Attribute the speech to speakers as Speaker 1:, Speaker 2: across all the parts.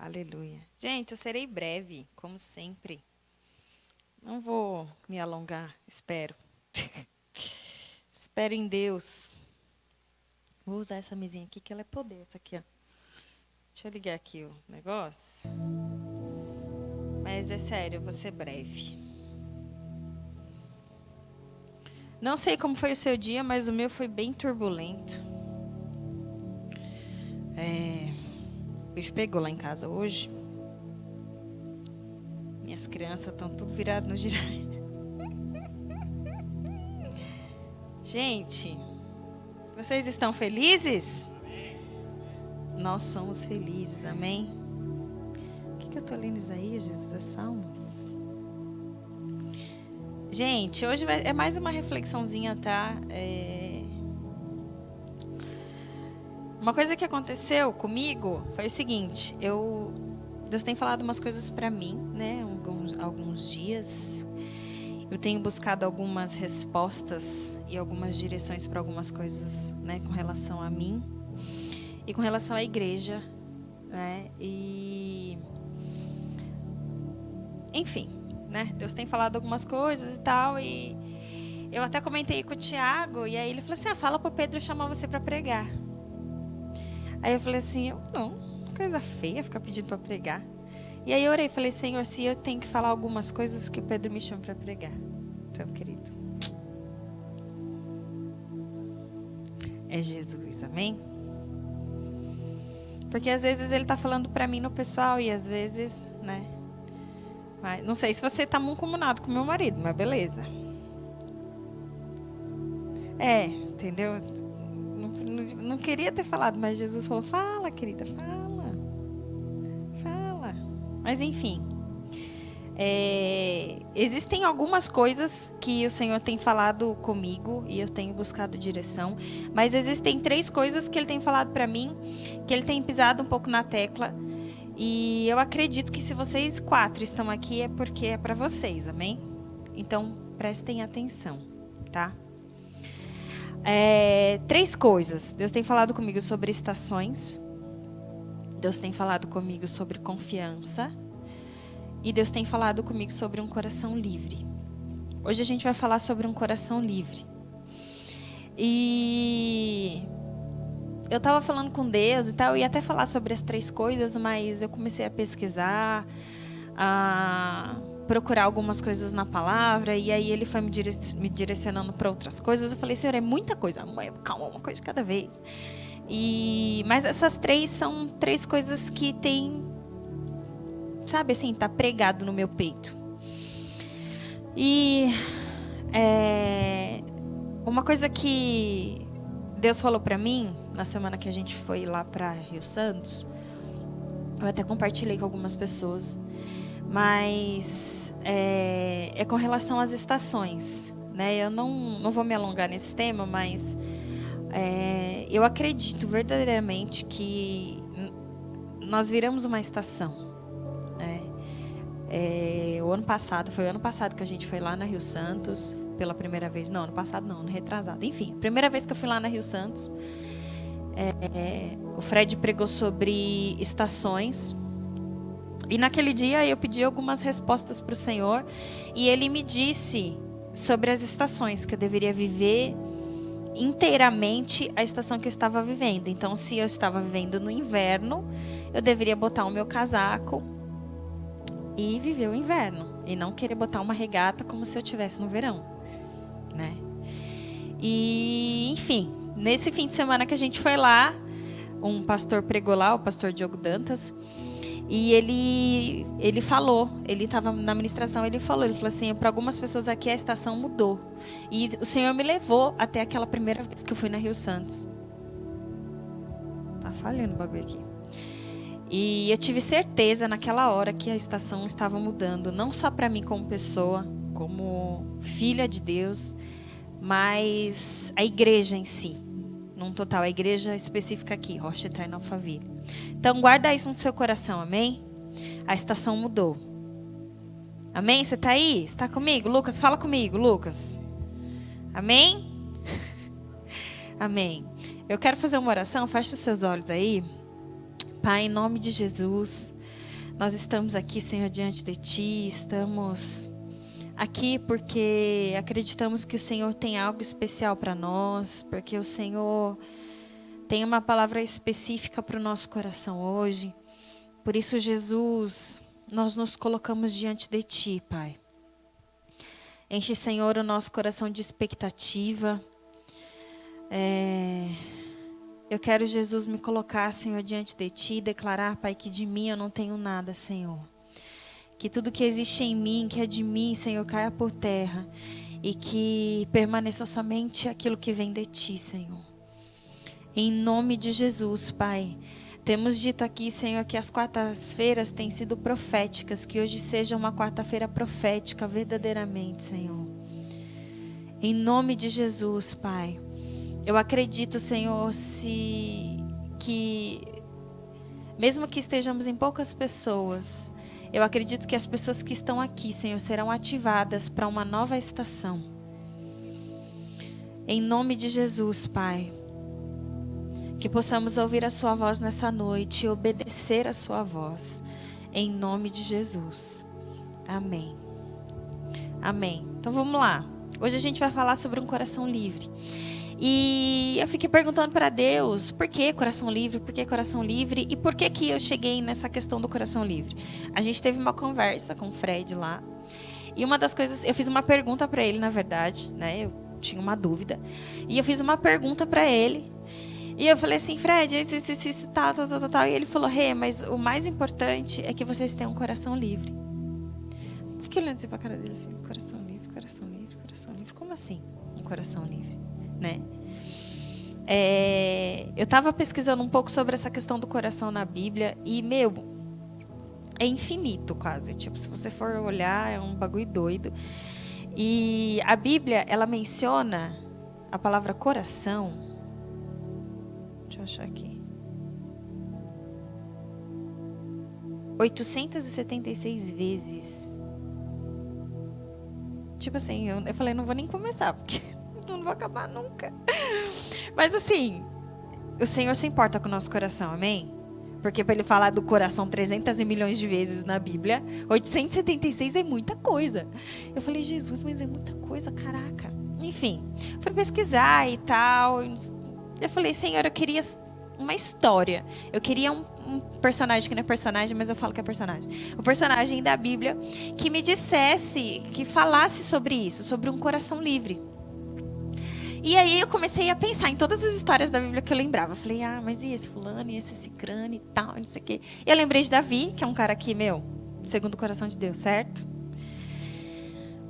Speaker 1: Aleluia. Gente, eu serei breve, como sempre. Não vou me alongar, espero. Espero em Deus. Vou usar essa mesinha aqui, que ela é poder. Isso aqui, ó. Deixa eu ligar aqui o negócio. Mas é sério, eu vou ser breve. Não sei como foi o seu dia, mas o meu foi bem turbulento. O bicho pegou lá em casa hoje. Minhas crianças estão tudo viradas no girai. Gente, vocês estão felizes? Nós somos felizes, amém? O que eu estou lendo isso aí, Jesus? É Salmos. Gente, hoje é mais uma reflexãozinha, tá? Uma coisa que aconteceu comigo foi o seguinte. Deus tem falado umas coisas para mim, né? Alguns dias. Eu tenho buscado algumas respostas e algumas direções para algumas coisas, né? Com relação a mim e com relação à igreja, né? Enfim, né? Deus tem falado algumas coisas e tal, e eu até comentei com o Tiago, e aí ele falou assim, fala pro Pedro chamar você para pregar. Aí eu falei assim, não, coisa feia ficar pedindo para pregar. E aí eu orei, falei, Senhor, se eu tenho que falar algumas coisas, que o Pedro me chame para pregar. Então, querido, é Jesus, amém? Porque às vezes ele tá falando para mim no pessoal, e às vezes, né? Mas, não sei se você tá mancomunado com meu marido, mas beleza. Entendeu? Não queria ter falado, mas Jesus falou, fala, querida, fala. Mas enfim, existem algumas coisas que o Senhor tem falado comigo e eu tenho buscado direção, mas existem 3 coisas que Ele tem falado para mim, que Ele tem pisado um pouco na tecla, e eu acredito que se vocês 4 estão aqui é porque é para vocês, amém? Então, prestem atenção, tá? 3 coisas. Deus tem falado comigo sobre estações. Deus tem falado comigo sobre confiança. E Deus tem falado comigo sobre um coração livre. Hoje a gente vai falar sobre um coração livre. E eu estava falando com Deus e tal, eu ia até falar sobre as 3 coisas, mas eu comecei a pesquisar, a procurar algumas coisas na palavra, e aí ele foi me direcionando para outras coisas. Eu falei, Senhor, é muita coisa, mãe, calma, uma coisa de cada vez. Mas essas 3 são 3 coisas que tem, sabe assim, tá pregado no meu peito. E uma coisa que Deus falou para mim na semana que a gente foi lá para Rio Santos, eu até compartilhei com algumas pessoas, mas é com relação às estações, né? Eu não vou me alongar nesse tema, mas eu acredito verdadeiramente que nós viramos uma estação, né? O ano passado que a gente foi lá na Rio Santos pela primeira vez. Não, ano passado não, ano retrasado. Enfim, primeira vez que eu fui lá na Rio Santos, o Fred pregou sobre estações. E naquele dia eu pedi algumas respostas para o Senhor, e Ele me disse sobre as estações, que eu deveria viver inteiramente a estação que eu estava vivendo. Então, se eu estava vivendo no inverno, eu deveria botar o meu casaco e viver o inverno, e não querer botar uma regata como se eu estivesse no verão, né? E, enfim, nesse fim de semana que a gente foi lá, um pastor pregou lá, o pastor Diogo Dantas, e ele falou, ele estava na ministração, ele falou assim, para algumas pessoas aqui a estação mudou. E o Senhor me levou até aquela primeira vez que eu fui na Rio Santos. Tá falhando o bagulho aqui. E eu tive certeza naquela hora que a estação estava mudando, não só para mim como pessoa, como filha de Deus, mas a igreja em si, num total, a igreja específica aqui, Rocha Eterna Alphaville. Então guarda isso no seu coração, amém? A estação mudou. Amém? Você está aí? Você está comigo? Lucas, fala comigo, Lucas. Amém? Amém. Eu quero fazer uma oração, feche os seus olhos aí. Pai, em nome de Jesus, nós estamos aqui, Senhor, diante de Ti, estamos aqui porque acreditamos que o Senhor tem algo especial para nós, porque o Senhor tem uma palavra específica para o nosso coração hoje. Por isso, Jesus, nós nos colocamos diante de Ti, Pai. Enche, Senhor, o nosso coração de expectativa. Eu quero, Jesus, me colocar, Senhor, diante de Ti e declarar, Pai, que de mim eu não tenho nada, Senhor. Que tudo que existe em mim, que é de mim, Senhor, caia por terra. E que permaneça somente aquilo que vem de Ti, Senhor. Em nome de Jesus, Pai. Temos dito aqui, Senhor, que as quartas-feiras têm sido proféticas. Que hoje seja uma quarta-feira profética, verdadeiramente, Senhor. Em nome de Jesus, Pai. Eu acredito, Senhor, que mesmo que estejamos em poucas pessoas, eu acredito que as pessoas que estão aqui, Senhor, serão ativadas para uma nova estação. Em nome de Jesus, Pai. Que possamos ouvir a Sua voz nessa noite e obedecer a Sua voz. Em nome de Jesus. Amém. Amém. Então vamos lá. Hoje a gente vai falar sobre um coração livre. E eu fiquei perguntando para Deus, por que coração livre? Por que coração livre? E por que que eu cheguei nessa questão do coração livre? A gente teve uma conversa com o Fred lá. E uma das coisas, eu fiz uma pergunta para ele, na verdade, né? Eu tinha uma dúvida. E eu fiz uma pergunta para ele. E eu falei assim, Fred, esse tal. E ele falou, mas o mais importante é que vocês tenham um coração livre. Eu fiquei olhando assim pra cara dele, falei, coração livre, coração livre, coração livre. Como assim, um coração livre? Né? Eu estava pesquisando um pouco sobre essa questão do coração na Bíblia e, é infinito quase. Tipo, se você for olhar, é um bagulho doido. E a Bíblia, ela menciona a palavra coração. Deixa eu achar aqui. 876 vezes. Tipo assim, eu falei, não vou nem começar, porque não vou acabar nunca. Mas assim, o Senhor se importa com o nosso coração, amém? Porque para ele falar do coração 300 milhões de vezes na Bíblia, 876 é muita coisa. Eu falei, Jesus, mas é muita coisa, caraca. Enfim, fui pesquisar e tal. Eu falei, Senhor, eu queria uma história. Eu queria um personagem que não é personagem, mas eu falo que é personagem. Um personagem da Bíblia que me dissesse, que falasse sobre isso, sobre um coração livre. E aí eu comecei a pensar em todas as histórias da Bíblia que eu lembrava. Eu falei, mas e esse fulano, e esse cicrano e tal, não sei o quê. Eu lembrei de Davi, que é um cara aqui, segundo o coração de Deus, certo?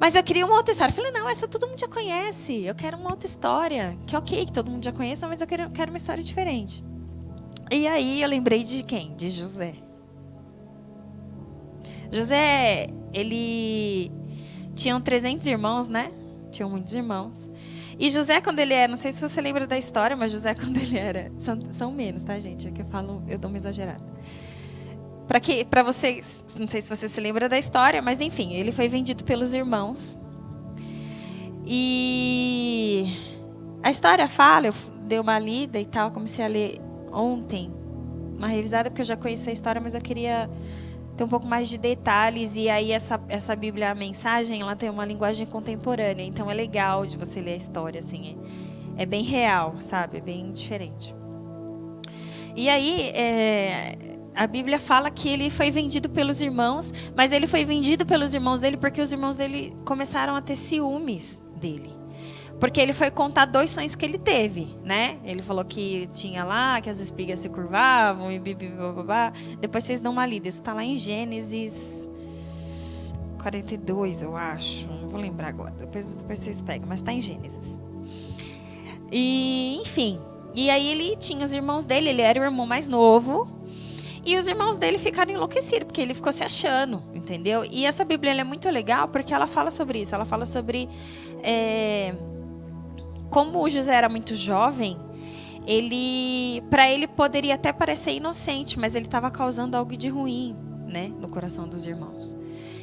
Speaker 1: Mas eu queria uma outra história. Eu falei, não, essa todo mundo já conhece. Eu quero uma outra história. Que ok, que todo mundo já conheça, mas eu quero uma história diferente. E aí eu lembrei de quem? De José. José, ele tinha 300 irmãos, né? Tinham muitos irmãos. E José, quando ele era, não sei se você lembra da história, mas José, quando ele era, são menos, tá, gente? É que eu falo, eu dou uma exagerada. Para vocês, não sei se você se lembra da história, mas enfim, ele foi vendido pelos irmãos. E a história fala, eu dei uma lida e tal, comecei a ler ontem, uma revisada, porque eu já conhecia a história, mas eu queria ter um pouco mais de detalhes. E aí essa Bíblia, a mensagem, ela tem uma linguagem contemporânea, então é legal de você ler a história, assim, é bem real, sabe? É bem diferente. E aí, a Bíblia fala que ele foi vendido pelos irmãos, mas ele foi vendido pelos irmãos dele porque os irmãos dele começaram a ter ciúmes dele. Porque ele foi contar 2 sonhos que ele teve, né? Ele falou que tinha lá, que as espigas se curvavam e blá. Depois vocês dão uma lida. Isso está lá em Gênesis 42, eu acho. Não vou lembrar agora. Depois vocês pegam, mas está em Gênesis. E, enfim. E aí ele tinha os irmãos dele, ele era o irmão mais novo. E os irmãos dele ficaram enlouquecidos, porque ele ficou se achando, entendeu? E essa Bíblia ela é muito legal, porque ela fala sobre isso. Ela fala sobre... como o José era muito jovem, para ele poderia até parecer inocente, mas ele estava causando algo de ruim, né, no coração dos irmãos.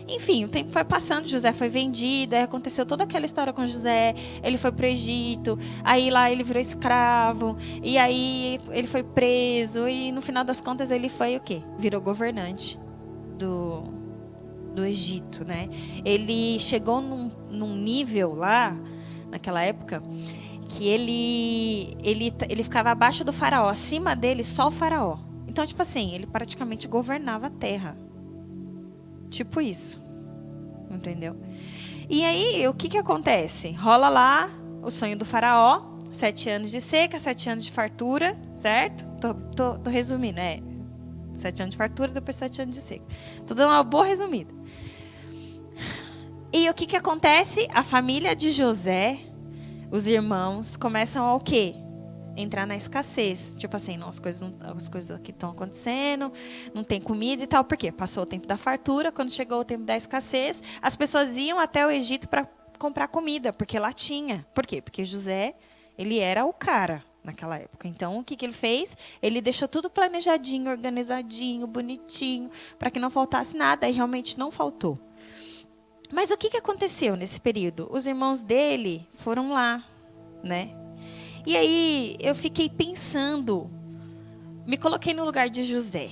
Speaker 1: Enfim, o tempo foi passando, José foi vendido, aí aconteceu toda aquela história com José, ele foi para o Egito, aí lá ele virou escravo, e aí ele foi preso, e no final das contas ele foi o quê? Virou governante do Egito, né? Ele chegou num nível lá, naquela época, que ele ficava abaixo do faraó, acima dele só o faraó. Então, tipo assim, ele praticamente governava a terra. Tipo isso. Entendeu? E aí, o que acontece? Rola lá o sonho do faraó, 7 anos de seca, 7 anos de fartura, certo? Tô resumindo, 7 anos de fartura, depois 7 anos de seca. Tô dando uma boa resumida. E o que acontece? A família de José, os irmãos, começam a o quê? Entrar na escassez. Tipo assim, não, as coisas aqui estão acontecendo, não tem comida e tal. Por quê? Passou o tempo da fartura, quando chegou o tempo da escassez, as pessoas iam até o Egito para comprar comida, porque lá tinha. Por quê? Porque José, ele era o cara naquela época. Então, o que ele fez? Ele deixou tudo planejadinho, organizadinho, bonitinho, para que não faltasse nada, e realmente não faltou. Mas o que aconteceu nesse período? Os irmãos dele foram lá, né? E aí eu fiquei pensando, me coloquei no lugar de José.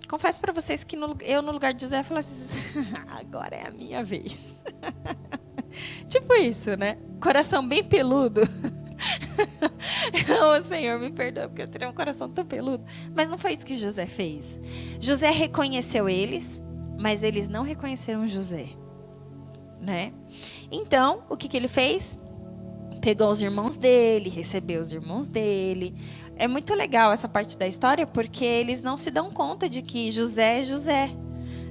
Speaker 1: Confesso para vocês que eu no lugar de José falei assim, agora é a minha vez. Tipo isso, né? Coração bem peludo. Ô Senhor, me perdoa porque eu teria um coração tão peludo. Mas não foi isso que José fez. José reconheceu eles, mas eles não reconheceram José. Né? Então, o que ele fez? Pegou os irmãos dele, recebeu os irmãos dele. É muito legal essa parte da história, porque eles não se dão conta de que José é José.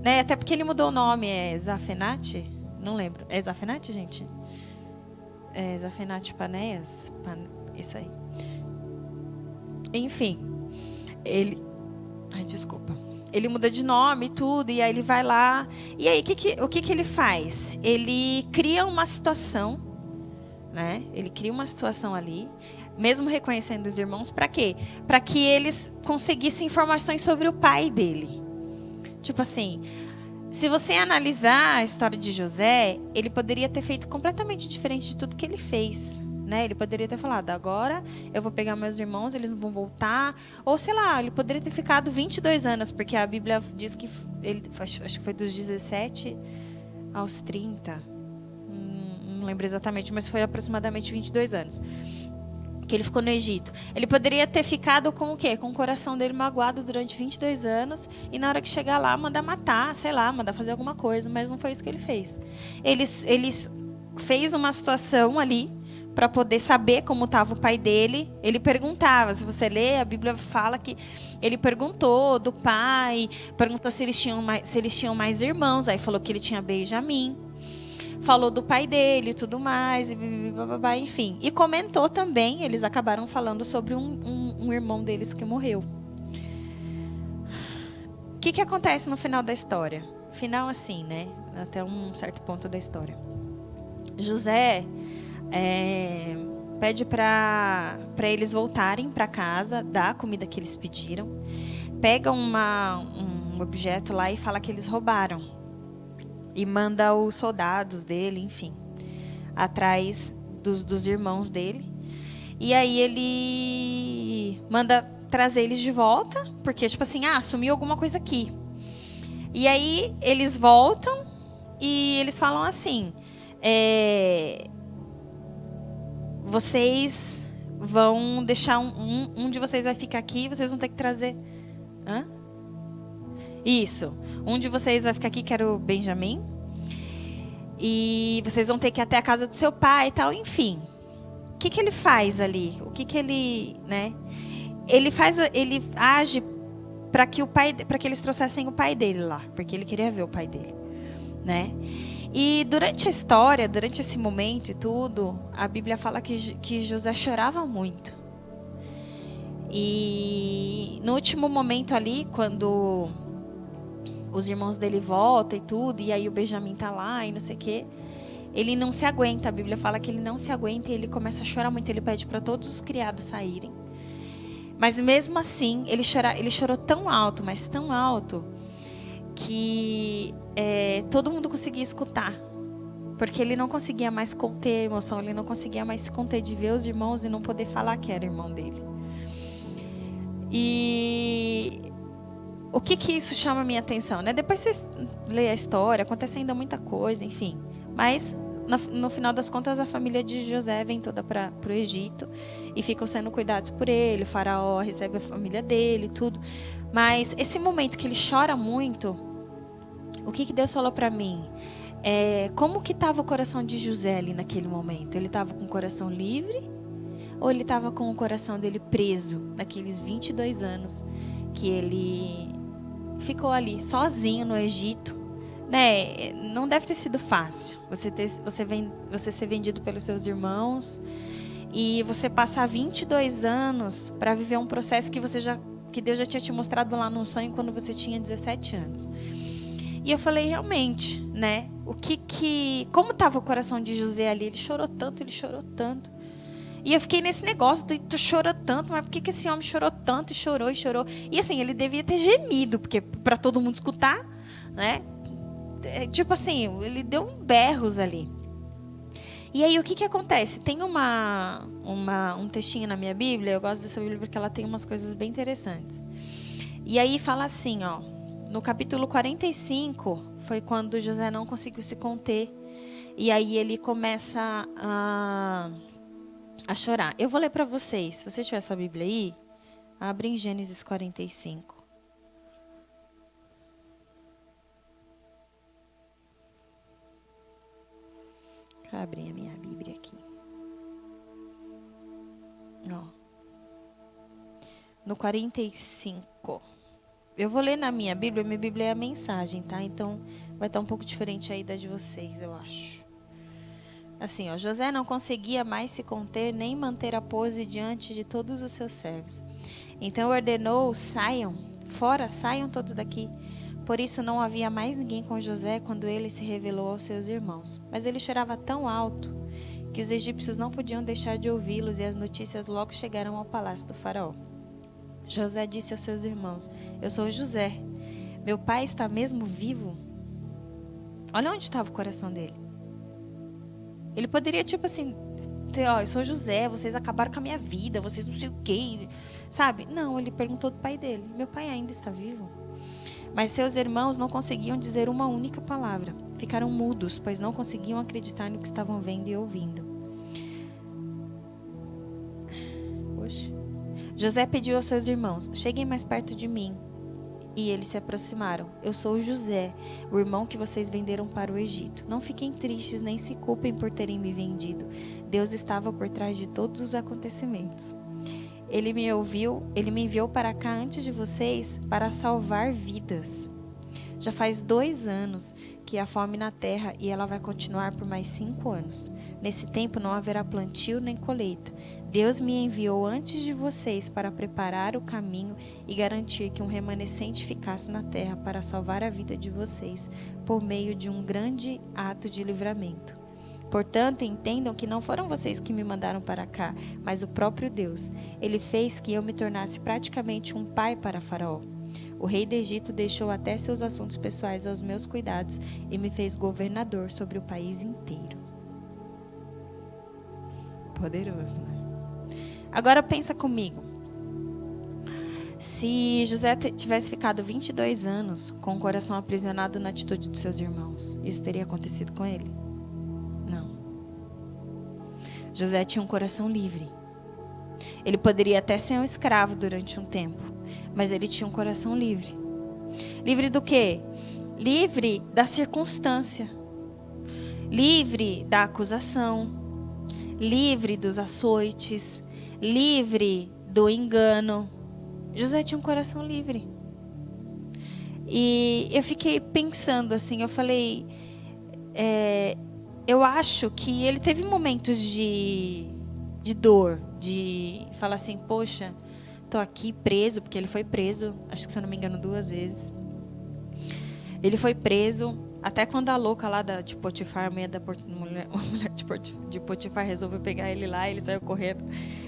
Speaker 1: Né? Até porque ele mudou o nome, é Zafenate? Não lembro. É Zafenate, gente? É Zafenate Paneas? Isso aí. Enfim, ele... Ai, desculpa. Ele muda de nome e tudo, e aí ele vai lá. E aí, o que ele faz? Ele cria uma situação, né? Ele cria uma situação ali, mesmo reconhecendo os irmãos, para quê? Para que eles conseguissem informações sobre o pai dele. Tipo assim, se você analisar a história de José, ele poderia ter feito completamente diferente de tudo que ele fez. Né? Ele poderia ter falado, agora eu vou pegar meus irmãos, eles vão voltar. Ou sei lá, ele poderia ter ficado 22 anos, porque a Bíblia diz que ele, acho que foi dos 17 aos 30. Não lembro exatamente, mas foi aproximadamente 22 anos. Que ele ficou no Egito. Ele poderia ter ficado com o quê? Com o coração dele magoado durante 22 anos e na hora que chegar lá, mandar matar, sei lá, mandar fazer alguma coisa, mas não foi isso que ele fez. Ele fez uma situação ali para poder saber como estava o pai dele. Ele perguntava, se você lê, a Bíblia fala que ele perguntou do pai, perguntou se eles tinham mais irmãos, aí falou que ele tinha Benjamim, falou do pai dele e tudo mais, enfim. E comentou também, eles acabaram falando sobre um irmão deles que morreu. O que acontece no final da história? Final assim, né? Até um certo ponto da história. José... pede para eles voltarem para casa, dá a comida que eles pediram, pega um objeto lá e fala que eles roubaram e manda os soldados dele, enfim, atrás dos irmãos dele. E aí ele manda trazer eles de volta, porque tipo assim, sumiu alguma coisa aqui. E aí eles voltam e eles falam assim, vocês vão deixar um de vocês vai ficar aqui, vocês vão ter que trazer. Hã? Isso. Um de vocês vai ficar aqui, que era o Benjamim. E vocês vão ter que ir até a casa do seu pai e tal, enfim. O que ele faz ali? O que ele, né? Ele age para que eles trouxessem o pai dele lá, porque ele queria ver o pai dele, né? E durante a história, durante esse momento e tudo, a Bíblia fala que José chorava muito. E no último momento ali, quando os irmãos dele voltam e tudo, e aí o Benjamim tá lá e não sei o quê, ele não se aguenta. A Bíblia fala que ele não se aguenta e ele começa a chorar muito. Ele pede para todos os criados saírem. Mas mesmo assim, ele chorou tão alto, mas tão alto, que todo mundo conseguia escutar. Porque ele não conseguia mais conter a emoção, ele não conseguia mais se conter de ver os irmãos e não poder falar que era irmão dele. E o que isso chama a minha atenção, né? Depois vocês lêem a história, acontece ainda muita coisa, enfim. Mas, no final das contas, a família de José vem toda para o Egito e ficam sendo cuidados por ele. O faraó recebe a família dele, tudo. Mas esse momento que ele chora muito, o que Deus falou para mim? Como que estava o coração de José ali naquele momento? Ele estava com o coração livre ou ele estava com o coração dele preso naqueles 22 anos que ele ficou ali sozinho no Egito, né? Não deve ter sido fácil você ser vendido pelos seus irmãos e você passar 22 anos para viver um processo que Deus já tinha te mostrado lá num sonho quando você tinha 17 anos. E eu falei, realmente, né? Como estava o coração de José ali? Ele chorou tanto. E eu fiquei nesse negócio, tu chorou tanto, mas por que esse homem chorou tanto e chorou? E assim, ele devia ter gemido, porque para todo mundo escutar, né? Tipo assim, ele deu berros ali. E aí, o que acontece? Tem um textinho na minha Bíblia, eu gosto dessa Bíblia porque ela tem umas coisas bem interessantes. E aí fala assim, ó, no capítulo 45, foi quando José não conseguiu se conter. E aí ele começa a chorar. Eu vou ler para vocês. Se você tiver sua Bíblia aí, abre em Gênesis 45. Deixa eu abrir a minha Bíblia aqui. Ó. No 45. Eu vou ler na minha Bíblia é a mensagem, tá? Então, vai estar um pouco diferente aí da de vocês, eu acho. Assim, ó, José não conseguia mais se conter nem manter a pose diante de todos os seus servos. Então ordenou, saiam todos daqui. Por isso não havia mais ninguém com José quando ele se revelou aos seus irmãos. Mas ele chorava tão alto que os egípcios não podiam deixar de ouvi-los e as notícias logo chegaram ao palácio do faraó. José disse aos seus irmãos, eu sou José, meu pai está mesmo vivo? Olha onde estava o coração dele. Ele poderia, tipo assim, eu sou José, vocês acabaram com a minha vida, vocês não sei o quê, sabe? Não, ele perguntou do pai dele, meu pai ainda está vivo? Mas seus irmãos não conseguiam dizer uma única palavra. Ficaram mudos, pois não conseguiam acreditar no que estavam vendo e ouvindo. Poxa. José pediu aos seus irmãos, cheguem mais perto de mim. E eles se aproximaram. Eu sou José, o irmão que vocês venderam para o Egito. Não fiquem tristes nem se culpem por terem me vendido. Deus estava por trás de todos os acontecimentos. Ele me enviou para cá antes de vocês para salvar vidas. Já faz 2 anos que há fome na terra e ela vai continuar por mais 5 anos. Nesse tempo não haverá plantio nem colheita. Deus me enviou antes de vocês para preparar o caminho e garantir que um remanescente ficasse na terra para salvar a vida de vocês por meio de um grande ato de livramento. Portanto, entendam que não foram vocês que me mandaram para cá, mas o próprio Deus. Ele fez que eu me tornasse praticamente um pai para Faraó. O rei do Egito deixou até seus assuntos pessoais aos meus cuidados e me fez governador sobre o país inteiro. Poderoso, né? Agora pensa comigo. Se José tivesse ficado 22 anos com o coração aprisionado na atitude dos seus irmãos, isso teria acontecido com ele? Não. José tinha um coração livre. Ele poderia até ser um escravo durante um tempo, mas ele tinha um coração livre. Livre do quê? Livre da circunstância. Livre da acusação. Livre dos açoites. Livre do engano. José tinha um coração livre. E eu fiquei pensando assim, eu falei, eu acho que ele teve momentos de dor, de falar assim, poxa, tô aqui preso, porque ele foi preso, acho que se eu não me engano 2 vezes. Ele foi preso, até quando a louca lá de Potifar, a mulher de Potifar resolveu pegar ele lá, ele saiu correndo.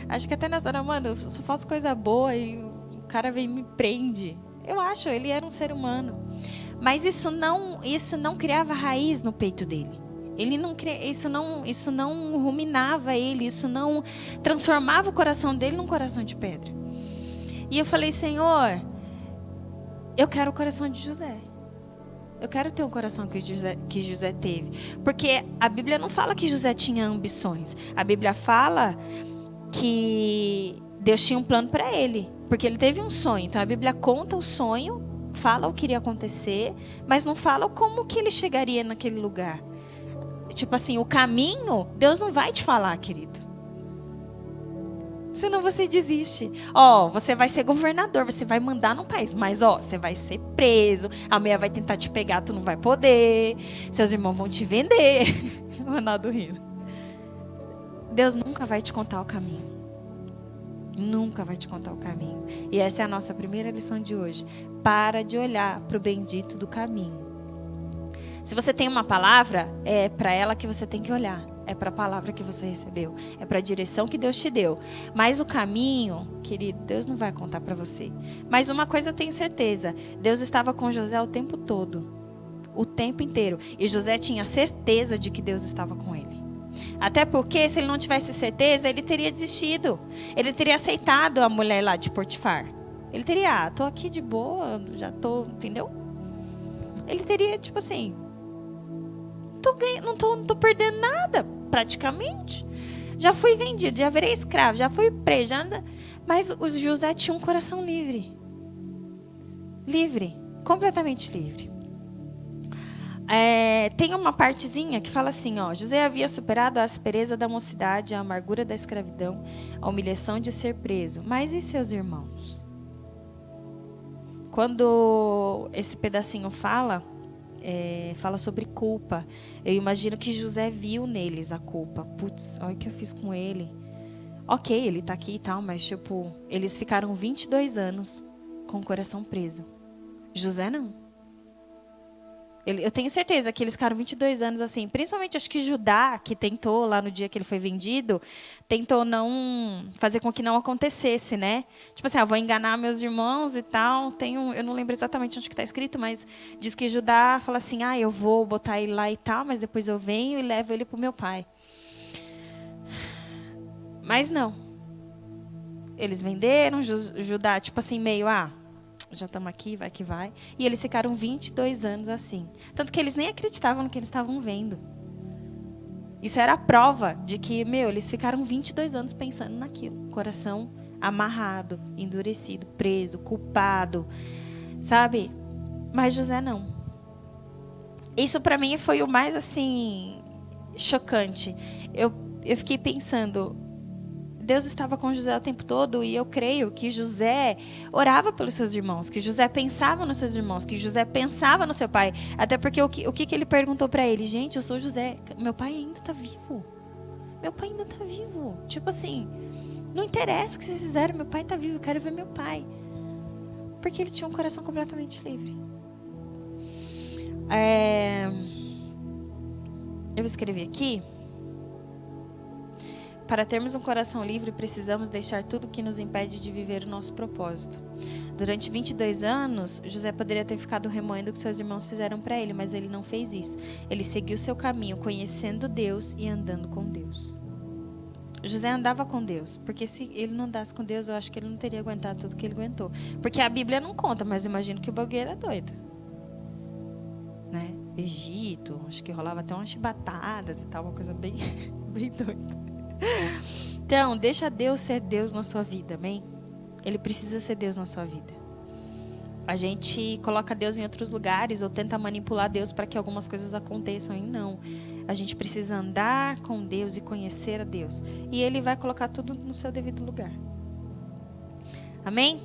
Speaker 1: Acho que até nessa hora, mano, eu só faço coisa boa e o cara vem e me prende. Eu acho, ele era um ser humano. Mas isso não criava raiz no peito dele. Isso não ruminava ele, isso não transformava o coração dele num coração de pedra. E eu falei, Senhor, eu quero o coração de José. Eu quero ter um coração que José teve. Porque a Bíblia não fala que José tinha ambições. A Bíblia fala que Deus tinha um plano para ele. Porque ele teve um sonho. Então a Bíblia conta o sonho, fala o que iria acontecer, mas não fala como que ele chegaria naquele lugar. Tipo assim, o caminho, Deus não vai te falar, querido. Senão você desiste. Você vai ser governador, você vai mandar no país. Mas, você vai ser preso. A mulher vai tentar te pegar, tu não vai poder. Seus irmãos vão te vender. O Ronaldo rindo. Deus nunca vai te contar o caminho. Nunca vai te contar o caminho. E essa é a nossa primeira lição de hoje. Para de olhar para o bendito do caminho. Se você tem uma palavra, é para ela que você tem que olhar. É para a palavra que você recebeu. É para a direção que Deus te deu. Mas o caminho, querido, Deus não vai contar para você. Mas uma coisa eu tenho certeza. Deus estava com José o tempo todo. O tempo inteiro. E José tinha certeza de que Deus estava com ele. Até porque, se ele não tivesse certeza, ele teria desistido. Ele teria aceitado a mulher lá de Potifar. Ele teria, tô aqui de boa, já tô, entendeu? Ele teria, tipo assim... Não tô perdendo nada, praticamente. Já fui vendido, já virei escravo, já fui preso. Mas o José tinha um coração livre. Livre, completamente livre. Tem uma partezinha que fala assim, José havia superado a aspereza da mocidade, a amargura da escravidão, a humilhação de ser preso. Mas e seus irmãos? Quando esse pedacinho fala sobre culpa. Eu imagino que José viu neles a culpa. Putz, olha o que eu fiz com ele. Ok, ele tá aqui e tal, mas eles ficaram 22 anos com o coração preso. José não. Eu tenho certeza que eles ficaram 22 anos assim. Principalmente, acho que Judá, que tentou lá no dia que ele foi vendido, tentou não fazer com que não acontecesse, né? Tipo assim, vou enganar meus irmãos e tal. Eu não lembro exatamente onde que está escrito, mas diz que Judá fala assim, eu vou botar ele lá e tal, mas depois eu venho e levo ele para o meu pai. Mas não. Eles venderam, Judá, tipo assim, meio, já estamos aqui, vai que vai. E eles ficaram 22 anos assim. Tanto que eles nem acreditavam no que eles estavam vendo. Isso era a prova de que, eles ficaram 22 anos pensando naquilo. Coração amarrado, endurecido, preso, culpado. Sabe? Mas José não. Isso para mim foi o mais, assim, chocante. Eu fiquei pensando... Deus estava com José o tempo todo e eu creio que José orava pelos seus irmãos, que José pensava nos seus irmãos, que José pensava no seu pai. Até porque o que ele perguntou para ele? Gente, eu sou José, meu pai ainda está vivo. Meu pai ainda está vivo. Tipo assim, não interessa o que vocês fizeram, meu pai está vivo, eu quero ver meu pai. Porque ele tinha um coração completamente livre. Eu escrevi aqui. Para termos um coração livre, precisamos deixar tudo que nos impede de viver o nosso propósito. Durante 22 anos, José poderia ter ficado remoendo o que seus irmãos fizeram para ele, mas ele não fez isso. Ele seguiu seu caminho, conhecendo Deus e andando com Deus. José andava com Deus, porque se ele não andasse com Deus, eu acho que ele não teria aguentado tudo que ele aguentou. Porque a Bíblia não conta, mas eu imagino que o bagulho era doido. Né? Egito, acho que rolava até umas chibatadas e tal, uma coisa bem, bem doida. Então, deixa Deus ser Deus na sua vida, amém? Ele precisa ser Deus na sua vida. A gente coloca Deus em outros lugares ou tenta manipular Deus para que algumas coisas aconteçam, e não. A gente precisa andar com Deus e conhecer a Deus. E Ele vai colocar tudo no seu devido lugar. Amém?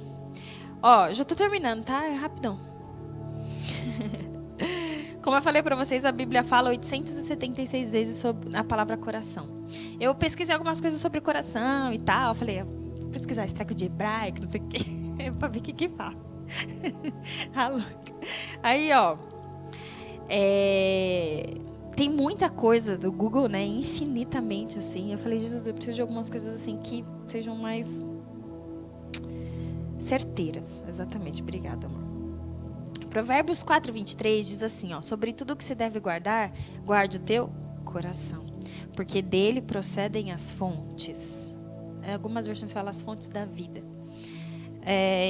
Speaker 1: Já estou terminando, tá? É rapidão. Como eu falei para vocês, a Bíblia fala 876 vezes sobre a palavra coração. Eu pesquisei algumas coisas sobre coração e tal. Eu falei, vou pesquisar esse treco de hebraico, não sei o quê, para ver o que fala. Aí, tem muita coisa do Google, né? Infinitamente, assim. Eu falei, Jesus, eu preciso de algumas coisas assim que sejam mais certeiras. Exatamente, obrigada, amor. Provérbios 4:23 diz assim, ó, sobre tudo que se deve guardar, guarde o teu coração, porque dele procedem as fontes. Algumas versões falam as fontes da vida.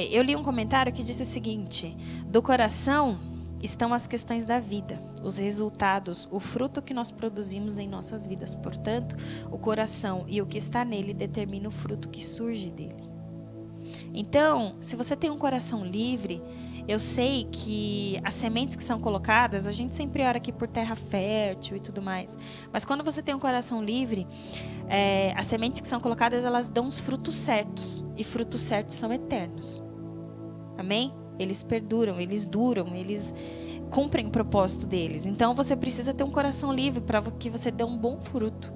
Speaker 1: Eu li um comentário que disse o seguinte: do coração estão as questões da vida, os resultados, o fruto que nós produzimos em nossas vidas. Portanto, o coração e o que está nele determina o fruto que surge dele. Então, se você tem um coração livre, eu sei que as sementes que são colocadas, a gente sempre ora aqui por terra fértil e tudo mais, mas quando você tem um coração livre, as sementes que são colocadas, elas dão os frutos certos, e frutos certos são eternos. Amém? Eles perduram, eles duram, eles cumprem o propósito deles. Então você precisa ter um coração livre para que você dê um bom fruto.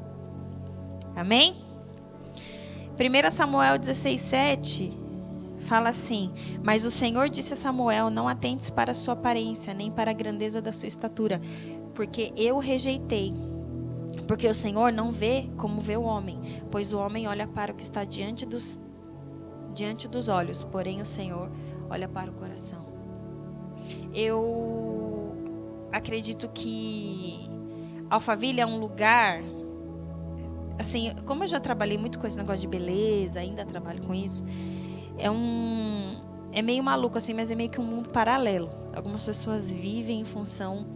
Speaker 1: Amém? 1 Samuel 16:7 fala assim: mas o Senhor disse a Samuel: não atentes para a sua aparência, nem para a grandeza da sua estatura, porque eu o rejeitei. Porque o Senhor não vê como vê o homem, pois o homem olha para o que está diante dos olhos, porém o Senhor olha para o coração. Eu acredito que Alphaville é um lugar, assim, como eu já trabalhei muito com esse negócio de beleza, ainda trabalho com isso, é meio maluco assim, mas é meio que um mundo paralelo. Algumas pessoas vivem em função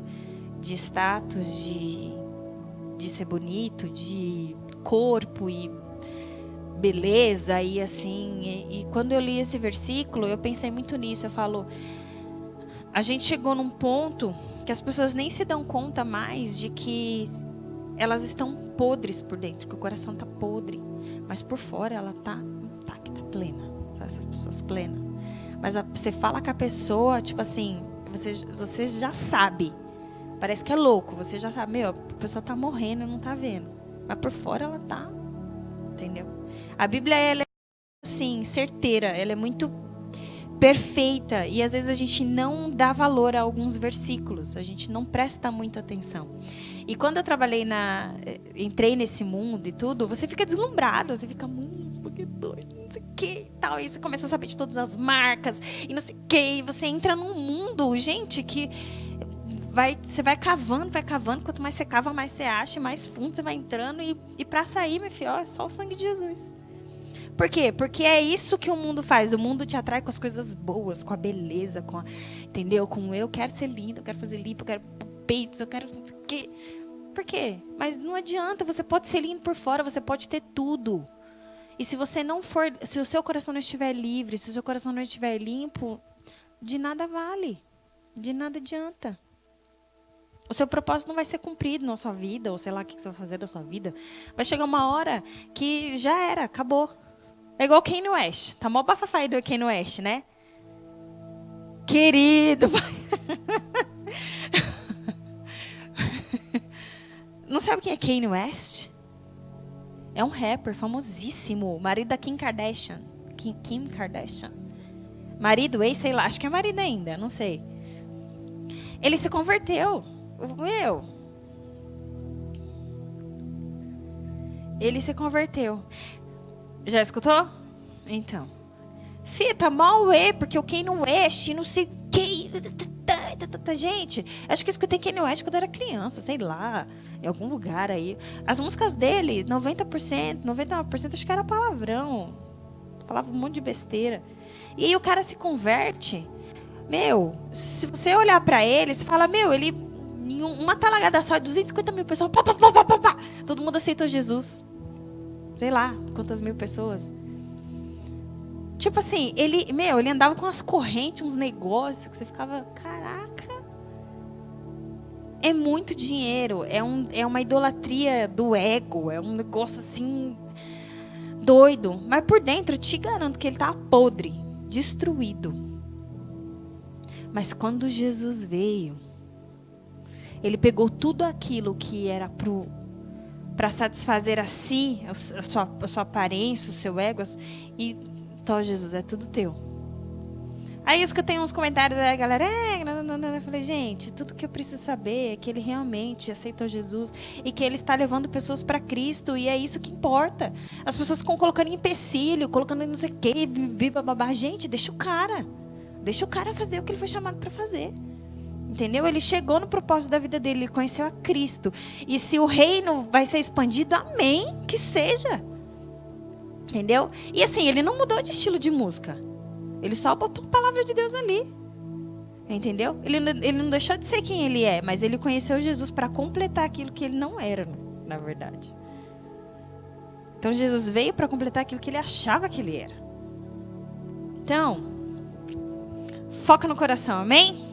Speaker 1: de status, de ser bonito, de corpo e beleza e assim. E quando eu li esse versículo, eu pensei muito nisso. Eu falo, a gente chegou num ponto que as pessoas nem se dão conta mais de que elas estão podres por dentro, que o coração tá podre, mas por fora ela tá intacta, plena. Sabe, essas pessoas plenas. Mas você fala com a pessoa, tipo assim, você já sabe. Parece que é louco, você já sabe, meu, a pessoa tá morrendo e não tá vendo. Mas por fora ela tá, entendeu? A Bíblia, ela é assim, certeira, ela é muito perfeita. E às vezes a gente não dá valor a alguns versículos, a gente não presta muita atenção. E quando eu entrei nesse mundo e tudo, você fica deslumbrado, você fica, porque doido, não sei o que e tal. E você começa a saber de todas as marcas e não sei o que. E você entra num mundo, gente, que... você vai cavando, quanto mais você cava, mais você acha, mais fundo você vai entrando, e para sair, meu filho, ó, é só o sangue de Jesus. Por quê? Porque é isso que o mundo faz. O mundo te atrai com as coisas boas, com a beleza, entendeu? Com eu quero ser linda, eu quero fazer lipo, eu quero peitos, eu quero não sei o quê. Por quê? Mas não adianta, você pode ser lindo por fora, você pode ter tudo. E se você não for, se o seu coração não estiver livre, se o seu coração não estiver limpo, de nada vale, de nada adianta. O seu propósito não vai ser cumprido na sua vida, ou sei lá o que você vai fazer da sua vida. Vai chegar uma hora que já era, acabou. É igual Kanye West. Tá mó bafafá aí do Kanye West, né? Querido. Não sabe quem é Kanye West? É um rapper famosíssimo. Marido da Kim Kardashian. Kim Kardashian. Marido, ex, sei lá. Acho que é marido ainda, não sei. Ele se converteu. Ele se converteu. Já escutou? Então. Fita, mal porque o Kanye West, não sei o que. Gente, acho que eu escutei Kanye West quando era criança, sei lá, em algum lugar aí. As músicas dele, 90%, 99%, acho que era palavrão. Falava um monte de besteira. E aí o cara se converte. Meu, se você olhar pra ele, você fala, meu, ele... Em uma talagada só, 250 mil pessoas. Pá. Todo mundo aceitou Jesus. Sei lá, quantas mil pessoas. Tipo assim, ele andava com umas correntes, uns negócios, que você ficava, caraca. É muito dinheiro, é uma idolatria do ego, é um negócio assim, doido. Mas por dentro, eu te garanto que ele tá podre, destruído. Mas quando Jesus veio, ele pegou tudo aquilo que era para satisfazer a si, a sua aparência, o seu ego, e então, Jesus, é tudo teu. Aí eu escutei uns comentários da galera, eu falei, gente, tudo que eu preciso saber é que ele realmente aceitou Jesus e que ele está levando pessoas para Cristo, e é isso que importa. As pessoas ficam colocando empecilho, colocando não sei o quê, bababá. Gente, deixa o cara. Deixa o cara fazer o que ele foi chamado para fazer. Entendeu? Ele chegou no propósito da vida dele, ele conheceu a Cristo. E se o reino vai ser expandido, amém, que seja. Entendeu? E assim, ele não mudou de estilo de música. Ele só botou a palavra de Deus ali. Entendeu? Ele não deixou de ser quem ele é, mas ele conheceu Jesus para completar aquilo que ele não era, na verdade. Então Jesus veio para completar aquilo que ele achava que ele era. Então, foca no coração, amém?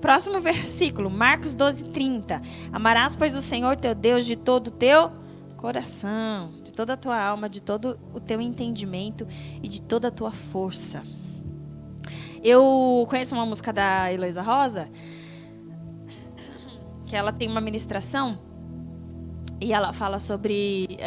Speaker 1: Próximo versículo, Marcos 12:30. Amarás, pois, o Senhor teu Deus de todo o teu coração, de toda a tua alma, de todo o teu entendimento e de toda a tua força. Eu conheço uma música da Heloísa Rosa, que ela tem uma ministração, e ela fala sobre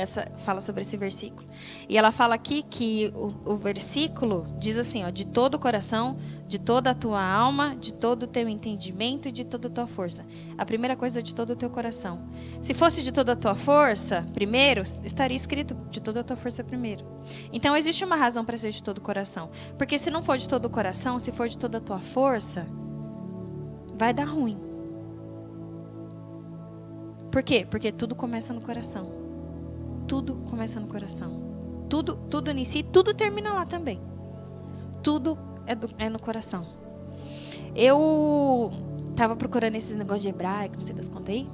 Speaker 1: esse versículo. E ela fala aqui que o versículo diz assim, ó, de todo o coração, de toda a tua alma, de todo o teu entendimento e de toda a tua força. A primeira coisa é de todo o teu coração. Se fosse de toda a tua força, primeiro, estaria escrito de toda a tua força primeiro. Então existe uma razão para ser de todo o coração. Porque se não for de todo o coração, se for de toda a tua força, vai dar ruim. Por quê? Porque tudo começa no coração. Tudo começa no coração. Tudo inicia e tudo termina lá também. Tudo é no coração. Eu tava procurando esses negócios de hebraico, não sei das contas aí.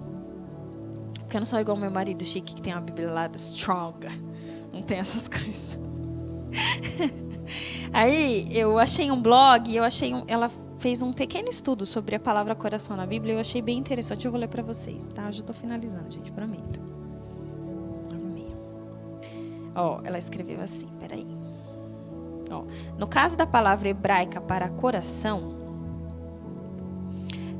Speaker 1: Porque eu não sou igual meu marido chique, que tem uma Bíblia lá do Strong. Não tem essas coisas. Aí eu achei um blog, ela fez um pequeno estudo sobre a palavra coração na Bíblia. Eu achei bem interessante, eu vou ler para vocês, tá? Eu já estou finalizando, gente, prometo. Ó, ela escreveu assim, peraí. Ó, no caso da palavra hebraica para coração,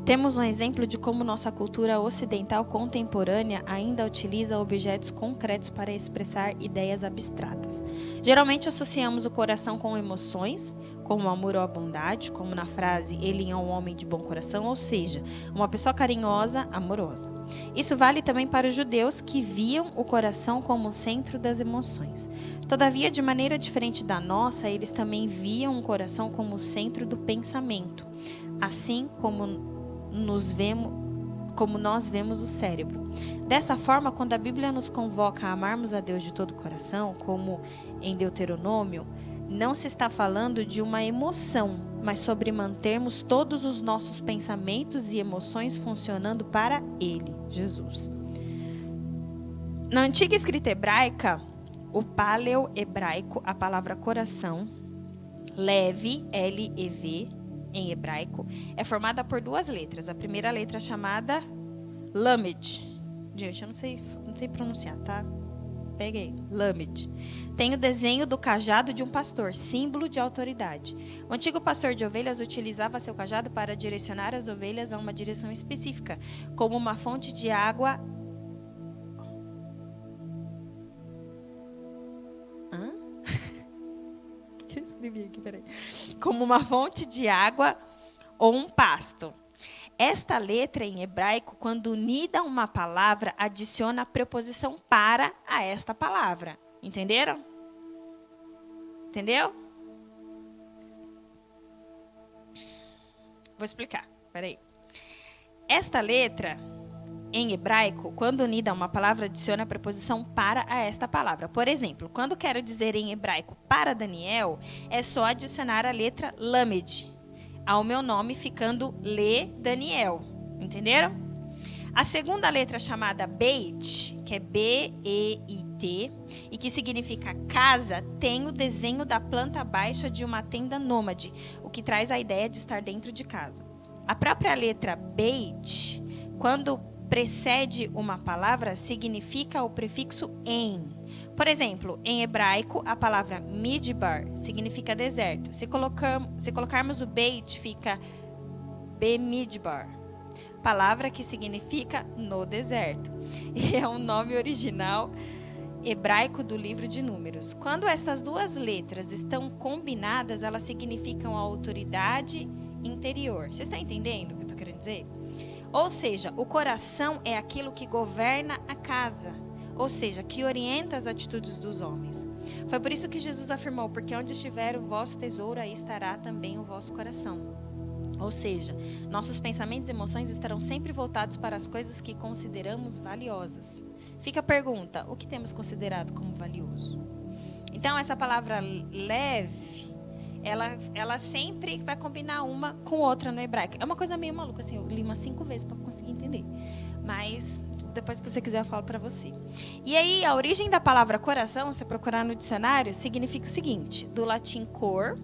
Speaker 1: temos um exemplo de como nossa cultura ocidental contemporânea ainda utiliza objetos concretos para expressar ideias abstratas. Geralmente associamos o coração com emoções, como amor ou a bondade, como na frase, ele é um homem de bom coração, ou seja, uma pessoa carinhosa, amorosa. Isso vale também para os judeus que viam o coração como o centro das emoções. Todavia, de maneira diferente da nossa, eles também viam o coração como o centro do pensamento, assim como nós vemos o cérebro. Dessa forma, quando a Bíblia nos convoca a amarmos a Deus de todo o coração, como em Deuteronômio, não se está falando de uma emoção, mas sobre mantermos todos os nossos pensamentos e emoções funcionando para Ele, Jesus. Na antiga escrita hebraica, o paleo-hebraico, a palavra coração, lev, L-E-V, em hebraico, é formada por duas letras. A primeira letra é chamada Lamed. Gente, eu não sei pronunciar, tá? Pega aí, Lamed. Tem o desenho do cajado de um pastor, símbolo de autoridade. O antigo pastor de ovelhas utilizava seu cajado para direcionar as ovelhas a uma direção específica, como uma fonte de água. Que eu escrevi aqui, peraí. Como uma fonte de água ou um pasto. Esta letra em hebraico, quando unida a uma palavra, adiciona a preposição para a esta palavra. Entenderam? Entendeu? Vou explicar. Peraí. Esta letra em hebraico, quando unida a uma palavra, adiciona a preposição para a esta palavra. Por exemplo, quando quero dizer em hebraico para Daniel, é só adicionar a letra Lamed ao meu nome, ficando Le Daniel. Entenderam? A segunda letra chamada Beit, que é B-E-I-T, e que significa casa, tem o desenho da planta baixa de uma tenda nômade, o que traz a ideia de estar dentro de casa. A própria letra Beit, quando precede uma palavra, significa o prefixo em. Por exemplo, em hebraico, a palavra midbar significa deserto. Se colocarmos o beit, fica bemidbar, palavra que significa no deserto. E é um nome original hebraico do livro de Números. Quando estas duas letras estão combinadas, elas significam a autoridade interior. Vocês estão entendendo o que eu estou querendo dizer? Ou seja, o coração é aquilo que governa a casa. ou seja, que orienta as atitudes dos homens. Foi por isso que Jesus afirmou: porque onde estiver o vosso tesouro, aí estará também o vosso coração. Ou seja, nossos pensamentos e emoções estarão sempre voltados para as coisas que consideramos valiosas. Fica a pergunta: o que temos considerado como valioso? Então, essa palavra leve, ela sempre vai combinar uma com outra no hebraico. É uma coisa meio maluca, assim, eu li umas 5 vezes para conseguir entender. Mas depois, se você quiser, eu falo para você. E aí, a origem da palavra coração, se procurar no dicionário, significa o seguinte: do latim cor,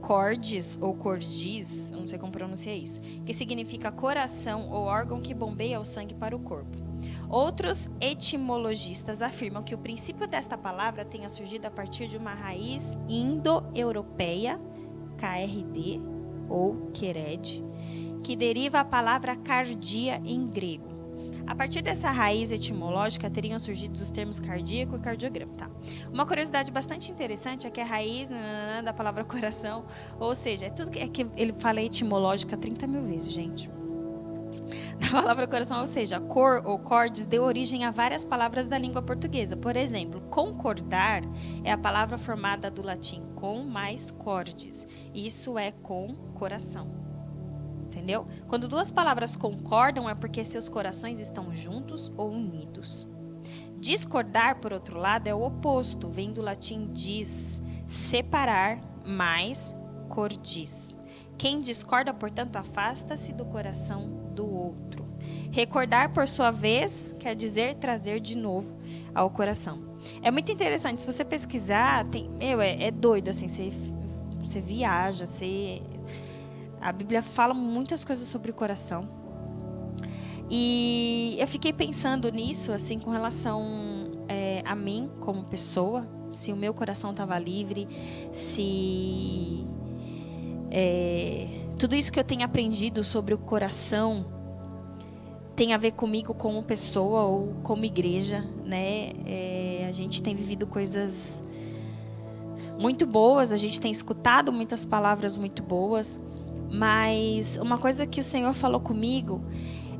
Speaker 1: cordis ou cordis, não sei como pronunciar isso, que significa coração ou órgão que bombeia o sangue para o corpo. Outros etimologistas afirmam que o princípio desta palavra tenha surgido a partir de uma raiz indo-europeia, KRD ou Kered, que deriva a palavra cardia em grego. A partir dessa raiz etimológica teriam surgido os termos cardíaco e cardiograma. Tá? Uma curiosidade bastante interessante é que a raiz da palavra coração, ou seja, é tudo que ele fala etimológica 30 mil vezes, gente. Da palavra coração, ou seja, cor ou cordes deu origem a várias palavras da língua portuguesa. Por exemplo, concordar é a palavra formada do latim com mais cordes. Isso é com coração. Entendeu? Quando duas palavras concordam é porque seus corações estão juntos ou unidos. Discordar, por outro lado, é o oposto. Vem do latim dis, separar, mais cordis. Quem discorda, portanto, afasta-se do coração do outro. Recordar, por sua vez, quer dizer trazer de novo ao coração. É muito interessante, se você pesquisar, é doido, assim, você viaja, a Bíblia fala muitas coisas sobre o coração. E eu fiquei pensando nisso, assim, com relação a mim como pessoa, se o meu coração estava livre, se tudo isso que eu tenho aprendido sobre o coração tem a ver comigo como pessoa ou como igreja, né? A gente tem vivido coisas muito boas, a gente tem escutado muitas palavras muito boas, mas uma coisa que o Senhor falou comigo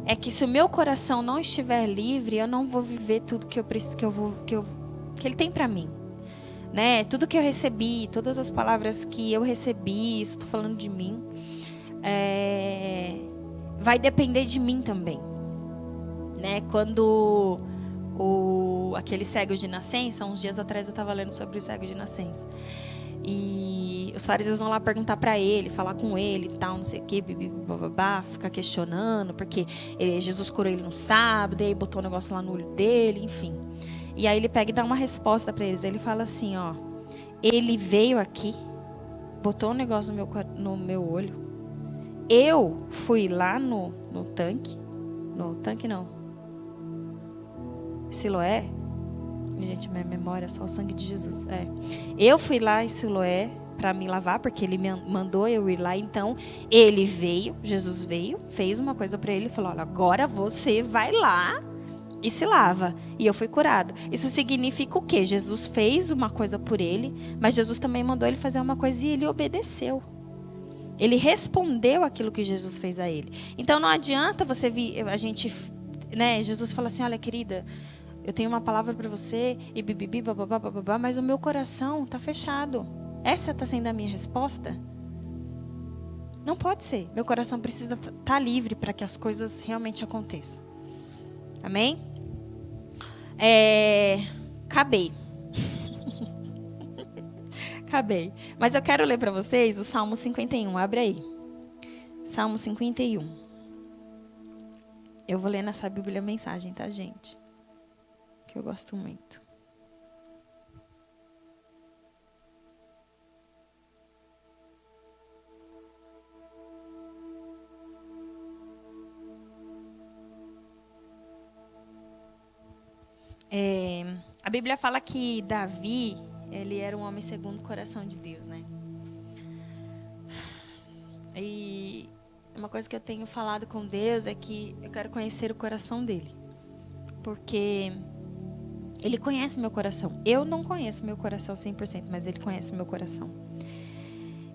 Speaker 1: é que se o meu coração não estiver livre, eu não vou viver tudo que eu preciso, que Ele tem para mim, né? Tudo que eu recebi, todas as palavras que eu recebi, isso estou falando de mim, vai depender de mim também, né? Quando aquele cego de nascença, uns dias atrás eu estava lendo sobre o cego de nascença. E os fariseus vão lá perguntar para ele, falar com ele e tal, não sei o que, ficar questionando, porque Jesus curou ele no sábado, e aí botou um negócio lá no olho dele, enfim. E aí ele pega e dá uma resposta para eles. Ele fala assim, ó: ele veio aqui, botou um negócio no meu olho, eu fui lá no tanque não, Siloé. Gente, minha memória é só o sangue de Jesus. Eu fui lá em Siloé para me lavar, porque ele me mandou eu ir lá. Então, ele veio, Jesus veio, fez uma coisa para ele e falou: olha, agora você vai lá e se lava. E eu fui curado. Isso significa o quê? Jesus fez uma coisa por ele, mas Jesus também mandou ele fazer uma coisa e ele obedeceu. Ele respondeu aquilo que Jesus fez a ele. Então, não adianta você vir, Jesus fala assim: olha, querida, eu tenho uma palavra para você, e bibibi, bababá, mas o meu coração está fechado. Essa está sendo a minha resposta? Não pode ser. Meu coração precisa estar livre para que as coisas realmente aconteçam. Amém? Acabei. Acabei. Mas eu quero ler para vocês o Salmo 51. Abre aí. Salmo 51. Eu vou ler nessa Bíblia Mensagem, tá, gente? Que eu gosto muito. A Bíblia fala que Davi, ele era um homem segundo o coração de Deus, né? E uma coisa que eu tenho falado com Deus é que eu quero conhecer o coração dele. Porque Ele conhece meu coração. Eu não conheço meu coração 100%, mas Ele conhece meu coração.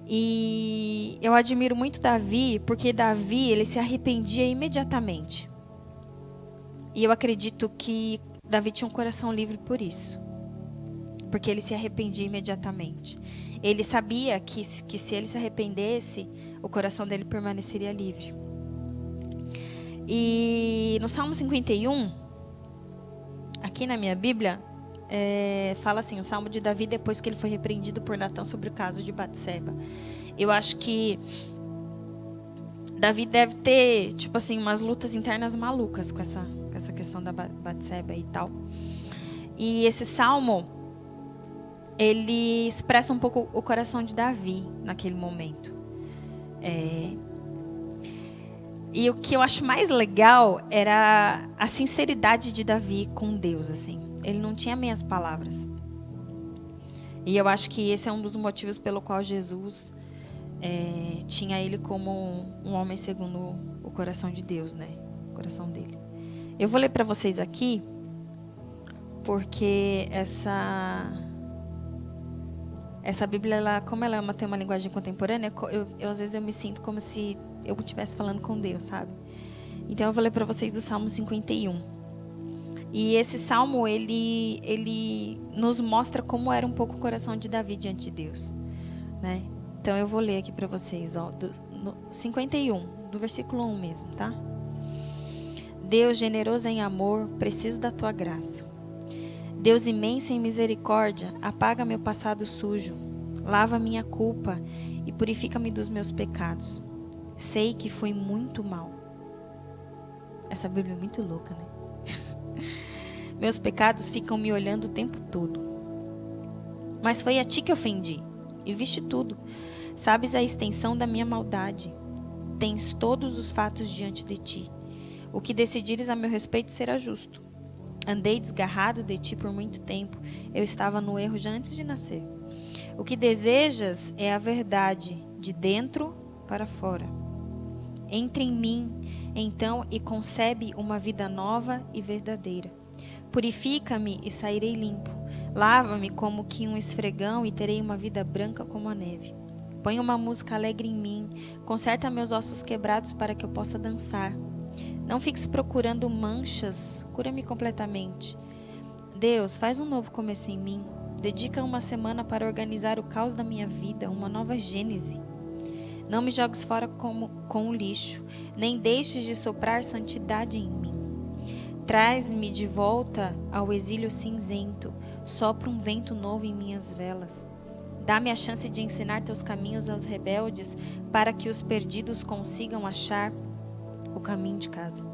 Speaker 1: E eu admiro muito Davi, porque Davi, ele se arrependia imediatamente. E eu acredito que Davi tinha um coração livre por isso. Porque ele se arrependia imediatamente. Ele sabia que se ele se arrependesse, o coração dele permaneceria livre. E no Salmo 51, aqui na minha Bíblia, fala assim, o Salmo de Davi depois que ele foi repreendido por Natã sobre o caso de Batseba. Eu acho que Davi deve ter, tipo assim, umas lutas internas malucas com essa questão da Batseba e tal. E esse Salmo, ele expressa um pouco o coração de Davi naquele momento. E o que eu acho mais legal era a sinceridade de Davi com Deus, assim. Ele não tinha meias palavras. E eu acho que esse é um dos motivos pelo qual Jesus tinha ele como um homem segundo o coração de Deus, né? O coração dele. Eu vou ler para vocês aqui, porque essa Bíblia, como ela tem uma linguagem contemporânea, às vezes eu me sinto como se eu estivesse falando com Deus, sabe? Então eu vou ler para vocês o Salmo 51. E esse Salmo, ele nos mostra como era um pouco o coração de Davi diante de Deus, né? Então eu vou ler aqui para vocês, no 51, do versículo 1 mesmo, tá? Deus generoso em amor, preciso da tua graça. Deus imenso em misericórdia, apaga meu passado sujo, lava minha culpa e purifica-me dos meus pecados. Sei que fui muito mal. Essa Bíblia é muito louca, né? Meus pecados ficam me olhando o tempo todo. Mas foi a ti que ofendi, e viste tudo. Sabes a extensão da minha maldade. Tens todos os fatos diante de ti. O que decidires a meu respeito será justo. Andei desgarrado de ti por muito tempo. Eu estava no erro já antes de nascer. O que desejas é a verdade, de dentro para fora. Entra em mim, então, e concebe uma vida nova e verdadeira. Purifica-me e sairei limpo. Lava-me como que um esfregão e terei uma vida branca como a neve. Põe uma música alegre em mim. Conserta meus ossos quebrados para que eu possa dançar. Não fiques procurando manchas. Cura-me completamente. Deus, faz um novo começo em mim. Dedica uma semana para organizar o caos da minha vida, uma nova gênese. Não me jogues fora com o lixo, nem deixes de soprar santidade em mim. Traz-me de volta ao exílio cinzento, sopra um vento novo em minhas velas. Dá-me a chance de ensinar teus caminhos aos rebeldes, para que os perdidos consigam achar o caminho de casa.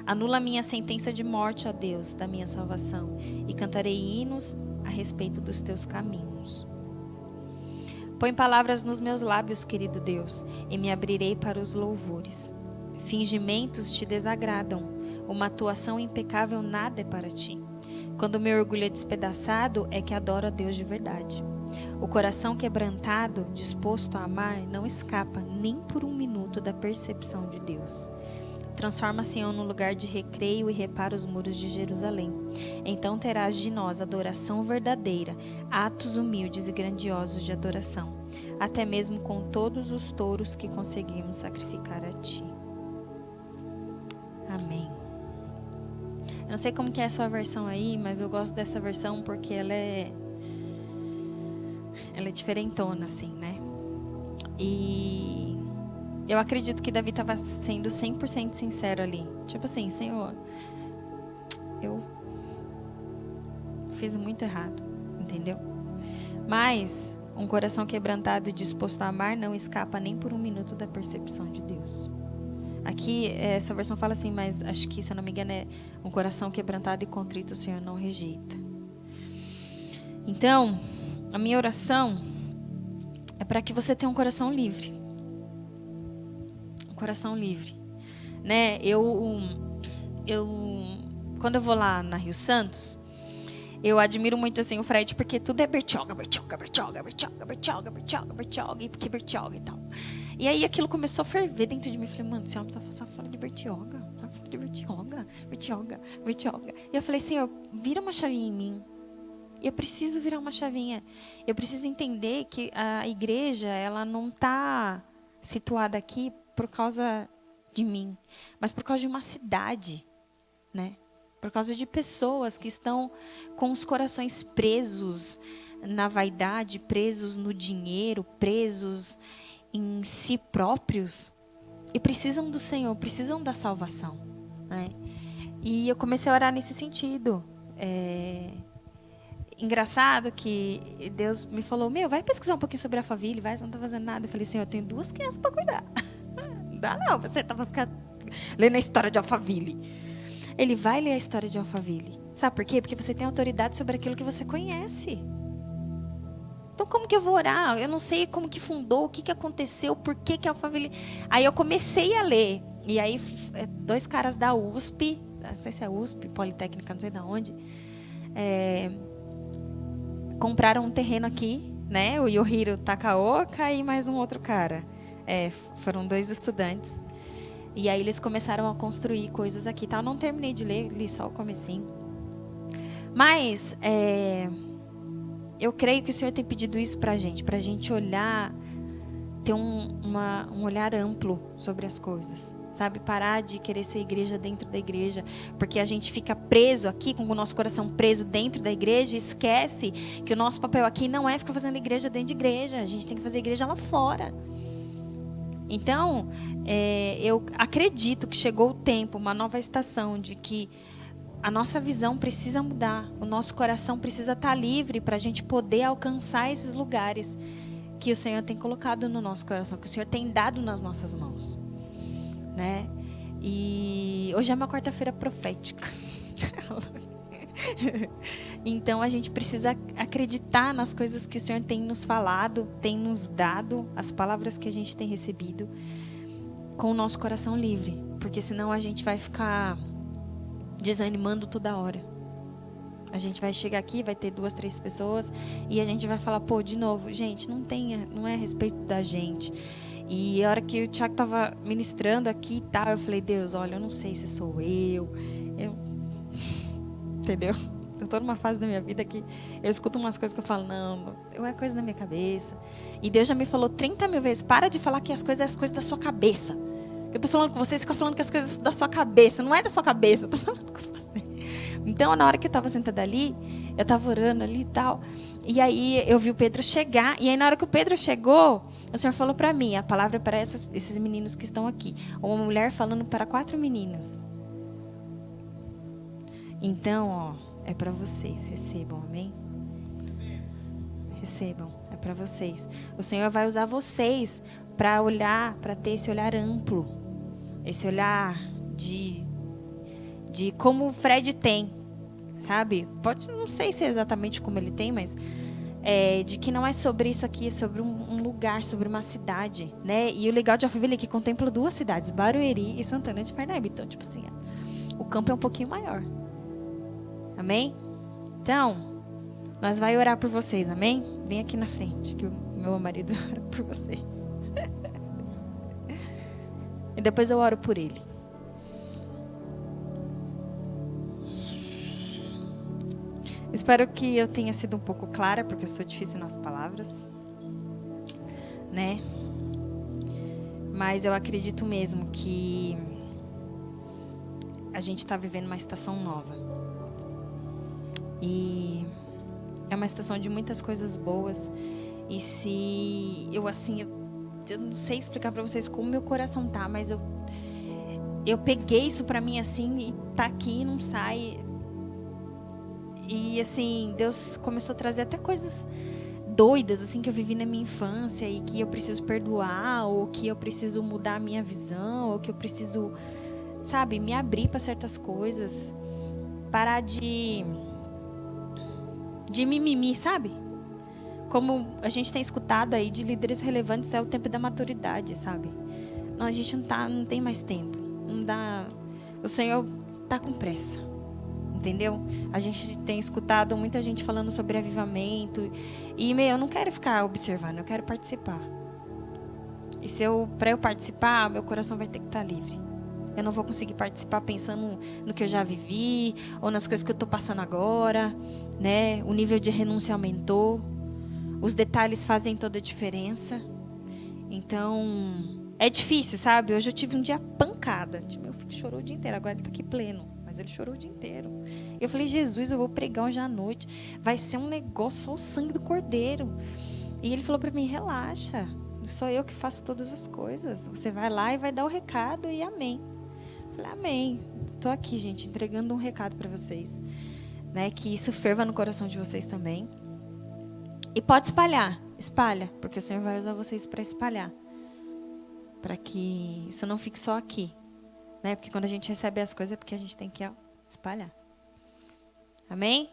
Speaker 1: Anula minha sentença de morte, ó Deus, da minha salvação, e cantarei hinos a respeito dos teus caminhos. Põe palavras nos meus lábios, querido Deus, e me abrirei para os louvores. Fingimentos te desagradam, uma atuação impecável nada é para ti. Quando meu orgulho é despedaçado, é que adoro a Deus de verdade. O coração quebrantado, disposto a amar, não escapa nem por um minuto da percepção de Deus. Transforma Sião num lugar de recreio e repara os muros de Jerusalém. Então terás de nós adoração verdadeira, atos humildes e grandiosos de adoração, até mesmo com todos os touros que conseguimos sacrificar a ti. Amém. Eu não sei como que é a sua versão aí, mas eu gosto dessa versão porque ela é diferentona, assim, né? E eu acredito que Davi estava sendo 100% sincero ali. Tipo assim, Senhor, eu fiz muito errado, entendeu? Mas um coração quebrantado e disposto a amar não escapa nem por um minuto da percepção de Deus. Aqui, essa versão fala assim, mas acho que, se eu não me engano, é um coração quebrantado e contrito, o Senhor não rejeita. Então, a minha oração é para que você tenha um coração livre. Um coração livre. Né? Quando eu vou lá na Rio Santos, eu admiro muito assim o Fred, porque tudo é Bertioga, Bertioga, Bertioga, Bertioga, Bertioga, Bertioga, Bertioga, e porque Bertioga e tal. E aí aquilo começou a ferver dentro de mim. Eu falei, mano, você só fala de Bertioga, só fala de Bertioga, Bertioga, Bertioga. E eu falei, Senhor, vira uma chavinha em mim. Eu preciso virar uma chavinha. Eu preciso entender que a igreja, ela não está situada aqui por causa de mim, mas por causa de uma cidade, né? Por causa de pessoas que estão com os corações presos na vaidade, presos no dinheiro, presos em si próprios e precisam do Senhor, precisam da salvação, né? E eu comecei a orar nesse sentido. Engraçado que Deus me falou, vai pesquisar um pouquinho sobre a Alphaville, vai, você não está fazendo nada. Eu falei, Senhor, eu tenho 2 crianças para cuidar. Não dá não, você estava lendo a história de Alphaville. Ele vai ler a história de Alphaville. Sabe por quê? Porque você tem autoridade sobre aquilo que você conhece. Então, como que eu vou orar? Eu não sei como que fundou, o que aconteceu, por que Alphaville... Aí eu comecei a ler. E aí, 2 caras da USP, não sei se é USP, Politécnica, não sei de onde, compraram um terreno aqui, né? O Yohiro Takaoka e mais um outro cara. Foram 2 estudantes. E aí eles começaram a construir coisas aqui. Tá? Eu não terminei de ler, li só o comecinho. Mas eu creio que o Senhor tem pedido isso pra gente olhar, ter um olhar amplo sobre as coisas. Sabe, parar de querer ser igreja dentro da igreja, porque a gente fica preso aqui, com o nosso coração preso dentro da igreja, e esquece que o nosso papel aqui não é ficar fazendo igreja dentro de igreja, a gente tem que fazer igreja lá fora. Então, eu acredito que chegou o tempo, uma nova estação, de que a nossa visão precisa mudar, o nosso coração precisa estar livre para a gente poder alcançar esses lugares que o Senhor tem colocado no nosso coração, que o Senhor tem dado nas nossas mãos. Né? E hoje é uma quarta-feira profética. Então a gente precisa acreditar nas coisas que o Senhor tem nos falado, tem nos dado, as palavras que a gente tem recebido, com o nosso coração livre, porque senão a gente vai ficar desanimando toda hora. A gente vai chegar aqui, vai ter 2, 3 pessoas e a gente vai falar, de novo, gente, não é a respeito da gente. E a hora que o Tiago estava ministrando aqui e tal, eu falei, Deus, olha, eu não sei se sou eu. Entendeu? Eu estou numa fase da minha vida que eu escuto umas coisas que eu falo, não, é coisa da minha cabeça. E Deus já me falou 30 mil vezes, para de falar que as coisas da sua cabeça. Eu estou falando com você, você fica falando que as coisas da sua cabeça, não é da sua cabeça, eu estou falando com você. Então, na hora que eu estava sentada ali, eu estava orando ali e tal, e aí eu vi o Pedro chegar, e aí na hora que o Pedro chegou, o Senhor falou para mim, a palavra é para esses meninos que estão aqui. Uma mulher falando para 4 meninos. Então, é para vocês, recebam, amém? Recebam, é para vocês. O Senhor vai usar vocês para olhar, para ter esse olhar amplo, esse olhar de como o Fred tem, sabe? Não sei se é exatamente como ele tem, mas de que não é sobre isso aqui, é sobre um lugar, sobre uma cidade, né? E o legal de Alphaville é que contempla 2 cidades, Barueri e Santana de Parnaíba. Então, tipo assim, o campo é um pouquinho maior. Amém? Então, nós vamos orar por vocês, amém? Vem aqui na frente, que o meu marido ora por vocês. E depois eu oro por ele. Espero que eu tenha sido um pouco clara, porque eu sou difícil nas palavras, né? Mas eu acredito mesmo que a gente está vivendo uma estação nova. E é uma estação de muitas coisas boas. E se eu não sei explicar para vocês como meu coração tá, mas eu peguei isso para mim assim e tá aqui e não sai. E assim, Deus começou a trazer até coisas doidas assim que eu vivi na minha infância e que eu preciso perdoar, ou que eu preciso mudar a minha visão, ou que eu preciso, sabe, me abrir para certas coisas, parar de mimimi, sabe? Como a gente tem escutado aí de líderes relevantes, é o tempo da maturidade, sabe? Não, a gente não tem mais tempo, não dá. O Senhor tá com pressa. Entendeu? A gente tem escutado muita gente falando sobre avivamento. E, eu não quero ficar observando, eu quero participar. E para eu participar, meu coração vai ter que estar livre. Eu não vou conseguir participar pensando no que eu já vivi, ou nas coisas que eu estou passando agora, né? O nível de renúncia aumentou. Os detalhes fazem toda a diferença. Então, é difícil, sabe? Hoje eu tive um dia pancada. Meu filho chorou o dia inteiro, agora ele está aqui pleno. mas ele chorou o dia inteiro. Eu falei, Jesus, eu vou pregar hoje à noite. Vai ser um negócio, só o sangue do cordeiro. E ele falou para mim, relaxa. Sou eu que faço todas as coisas. Você vai lá e vai dar o recado e amém. Eu falei, amém. Estou aqui, gente, entregando um recado para vocês. Né? Que isso ferva no coração de vocês também. E pode espalhar. Espalha, porque o Senhor vai usar vocês para espalhar. Para que isso não fique só aqui. Né? Porque quando a gente recebe as coisas é porque a gente tem que espalhar. Amém?